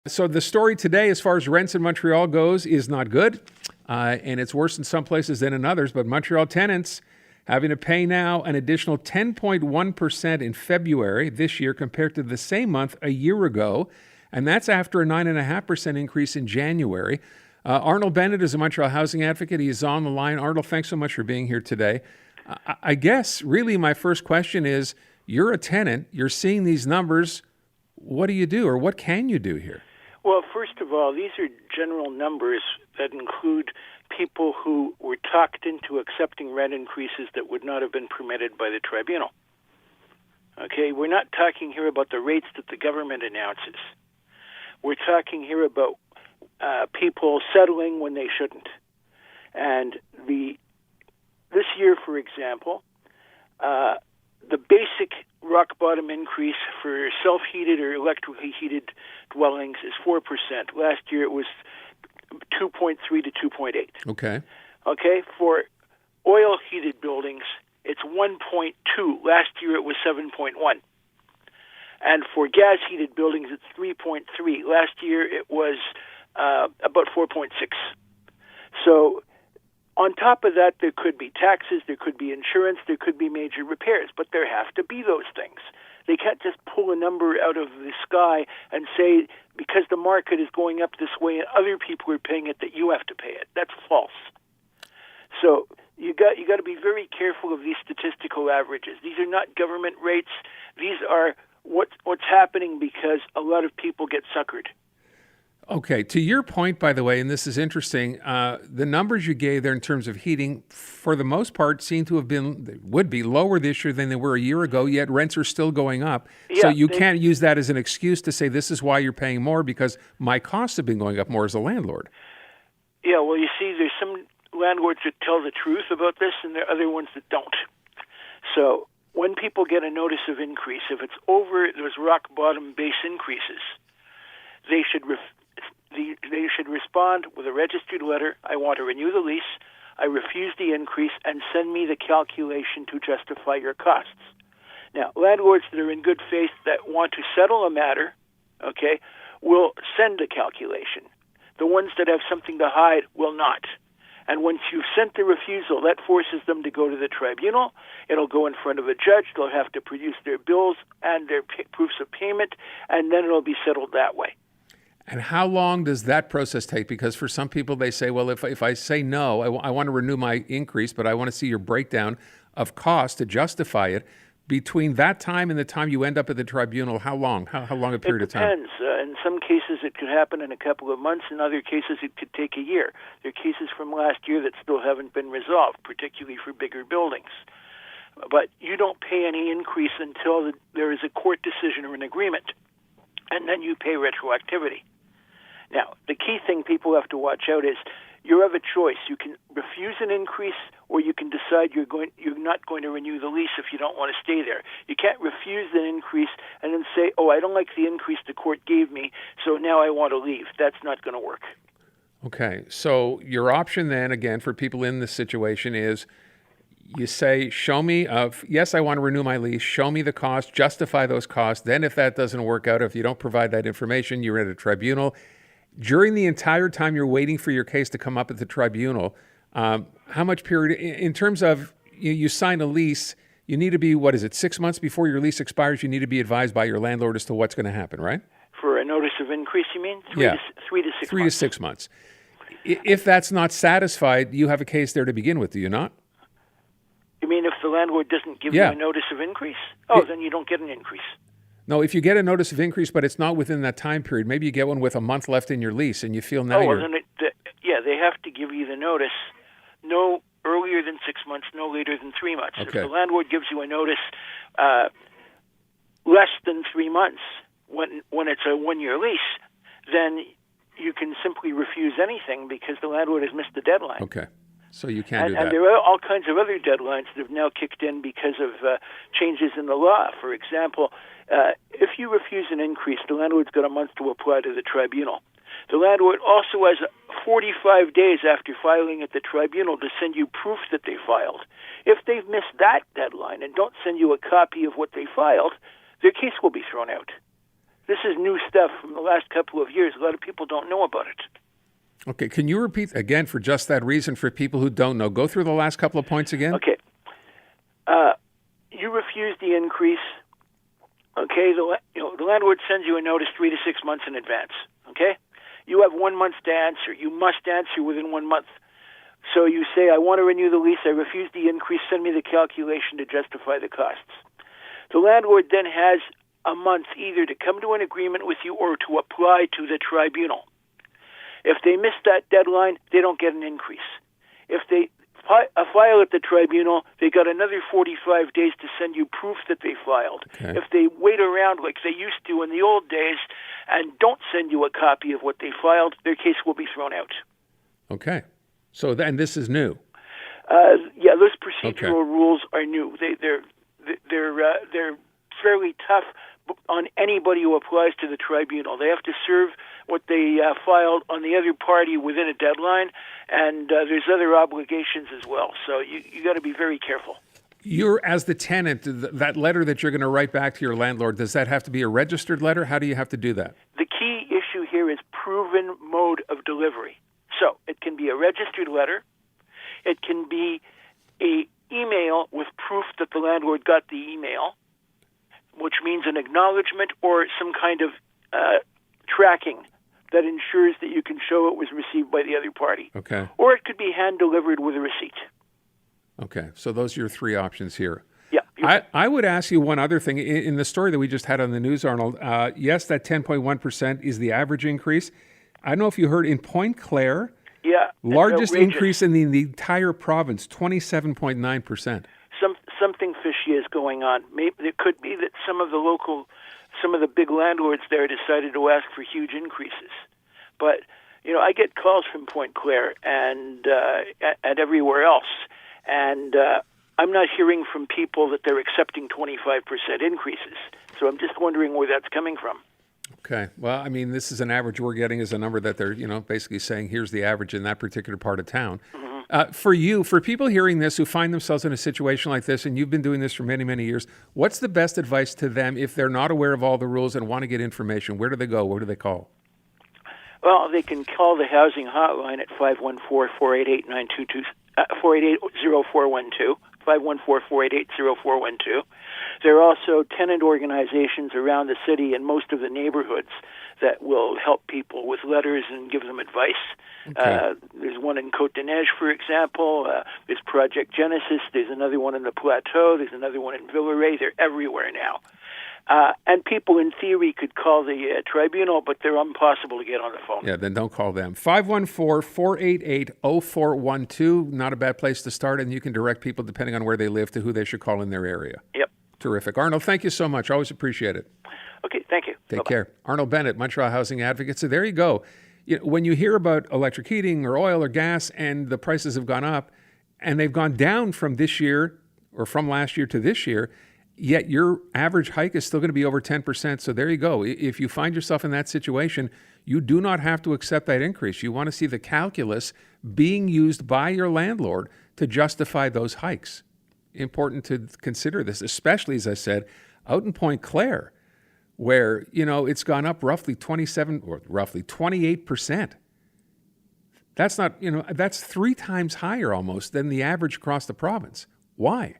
So the story today, as far as rents in Montreal goes, is not good, and it's worse in some places than in others. But Montreal tenants having to pay now an additional 10.1% in February this year compared to the same month a year ago, and that's after a 9.5% increase in January. Arnold Bennett is a Montreal housing advocate. He is on the line. Arnold, thanks so much for being here today. I guess really my first question is, you're a tenant, you're seeing these numbers. What do you do, or what can you do here? Well, first of all, these are general numbers that include people who were talked into accepting rent increases that would not have been permitted by the tribunal. Okay, we're not talking here about the rates that the government announces. We're talking here about people settling when they shouldn't. And this year, for example, the basic rock bottom increase for self-heated or electrically heated dwellings is 4%. Last year it was 2.3 to 2.8. Okay. Okay, for oil-heated buildings, it's 1.2. Last year it was 7.1. And for gas-heated buildings, it's 3.3. Last year it was about 4.6. So on top of that, there could be taxes, there could be insurance, there could be major repairs, but there have to be those things. They can't just pull a number out of the sky and say, because the market is going up this way and other people are paying it, that you have to pay it. That's false. So you got to be very careful of these statistical averages. These are not government rates. These are what's happening because a lot of people get suckered. Okay, to your point, by the way, and this is interesting, the numbers you gave there in terms of heating, for the most part, seem to have would be lower this year than they were a year ago, yet rents are still going up. Yeah, so you can't use that as an excuse to say this is why you're paying more, because my costs have been going up more as a landlord. Yeah, well, you see, there's some landlords that tell the truth about this, and there are other ones that don't. So when people get a notice of increase, if it's over those rock bottom base increases, they should respond with a registered letter. I want to renew the lease. I refuse the increase, and send me the calculation to justify your costs. Now, landlords that are in good faith that want to settle a matter, okay, will send a calculation. The ones that have something to hide will not. And once you've sent the refusal, that forces them to go to the tribunal. It'll go in front of a judge. They'll have to produce their bills and their proofs of payment, and then it'll be settled that way. And how long does that process take? Because for some people, they say, well, if I say no, I want to renew my increase, but I want to see your breakdown of cost to justify it. Between that time and the time you end up at the tribunal, how long? How long a period of time? It depends. In some cases, it could happen in a couple of months. In other cases, it could take a year. There are cases from last year that still haven't been resolved, particularly for bigger buildings. But you don't pay any increase until there is a court decision or an agreement, and then you pay retroactivity. Now, the key thing people have to watch out is you have a choice. You can refuse an increase, or you can decide you're not going to renew the lease if you don't want to stay there. You can't refuse an increase and then say, oh, I don't like the increase the court gave me, so now I want to leave. That's not going to work. Okay, so your option then, again, for people in this situation is you say, show me, yes, I want to renew my lease, show me the cost, justify those costs. Then if that doesn't work out, if you don't provide that information, you're at a tribunal. During the entire time you're waiting for your case to come up at the tribunal, how much period, in terms of you sign a lease, you need to be, 6 months before your lease expires, you need to be advised by your landlord as to what's going to happen, right? For a notice of increase, you mean? 3 to 6 months. 3 to 6 months. If that's not satisfied, you have a case there to begin with, do you not? You mean if the landlord doesn't give you a notice of increase? Oh, then you don't get an increase. No, if you get a notice of increase, but it's not within that time period, maybe you get one with a month left in your lease, and you feel now you're... Then they have to give you the notice no earlier than 6 months, no later than 3 months. Okay. If the landlord gives you a notice less than 3 months when it's a one-year lease, then you can simply refuse anything because the landlord has missed the deadline. Okay. So you can't do that. And there are all kinds of other deadlines that have now kicked in because of changes in the law. For example, if you refuse an increase, the landlord's got a month to apply to the tribunal. The landlord also has 45 days after filing at the tribunal to send you proof that they filed. If they've missed that deadline and don't send you a copy of what they filed, their case will be thrown out. This is new stuff from the last couple of years. A lot of people don't know about it. Okay, can you repeat again for just that reason for people who don't know? Go through the last couple of points again. Okay. You refuse the increase. Okay, the landlord sends you a notice 3 to 6 months in advance. Okay, you have 1 month to answer. You must answer within 1 month. So you say, I want to renew the lease. I refuse the increase. Send me the calculation to justify the costs. The landlord then has a month either to come to an agreement with you or to apply to the tribunal. If they miss that deadline, they don't get an increase. If they file at the tribunal, they got another 45 days to send you proof that they filed. Okay. If they wait around like they used to in the old days and don't send you a copy of what they filed, their case will be thrown out. Okay. So then this is new. Yeah, those procedural rules are new. They're fairly tough on anybody who applies to the tribunal. They have to serve what they filed on the other party within a deadline, and there's other obligations as well. So you got to be very careful. You're, as the tenant, that letter that you're going to write back to your landlord, does that have to be a registered letter? How do you have to do that? The key issue here is proven mode of delivery. So it can be a registered letter. It can be a email with proof that the landlord got the email, which means an acknowledgement or some kind of tracking that ensures that you can show it was received by the other party. Okay. Or it could be hand-delivered with a receipt. Okay. So those are your three options here. Yeah. I would ask you one other thing. In the story that we just had on the news, Arnold, yes, that 10.1% is the average increase. I don't know if you heard in Point Claire, largest increase in the entire province, 27.9%. Something fishy is going on. Maybe it could be that some of the big landlords there decided to ask for huge increases. But I get calls from Point Claire and everywhere else, and I'm not hearing from people that they're accepting 25% increases. So I'm just wondering where that's coming from. Okay. Well, I mean, this is an average we're getting is a number that they're, basically saying here's the average in that particular part of town. Mm-hmm. For people hearing this who find themselves in a situation like this, and you've been doing this for many, many years, what's the best advice to them if they're not aware of all the rules and want to get information? Where do they go? Where do they call? Well, they can call the housing hotline at 514-488-922, 488-0412, 514-488-0412. There are also tenant organizations around the city and most of the neighborhoods that will help people with letters and give them advice. Okay. There's one in Côte-des-Neiges, for example. There's Project Genesis. There's another one in the Plateau. There's another one in Villeray. They're everywhere now. And people, in theory, could call the tribunal, but they're impossible to get on the phone. Yeah, then don't call them. 514-488-0412. Not a bad place to start, and you can direct people, depending on where they live, to who they should call in their area. Yep. Terrific. Arnold, thank you so much. Always appreciate it. Okay, thank you. Take Bye-bye. care. Arnold Bennett, Montreal Housing Advocate. So there you go. When you hear about electric heating or oil or gas and the prices have gone up and they've gone down from this year or from last year to this year, yet your average hike is still going to be over 10%. So there you go. If you find yourself in that situation, you do not have to accept that increase. You want to see the calculus being used by your landlord to justify those hikes. Important to consider this, especially, as I said, out in Point Claire, where, it's gone up roughly 28%. That's not, that's 3 times higher almost than the average across the province. Why?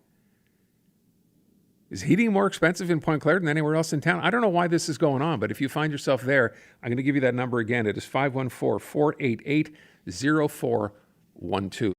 Is heating more expensive in Point Claire than anywhere else in town? I don't know why this is going on, but if you find yourself there, I'm going to give you that number again. It is 514-488-0412.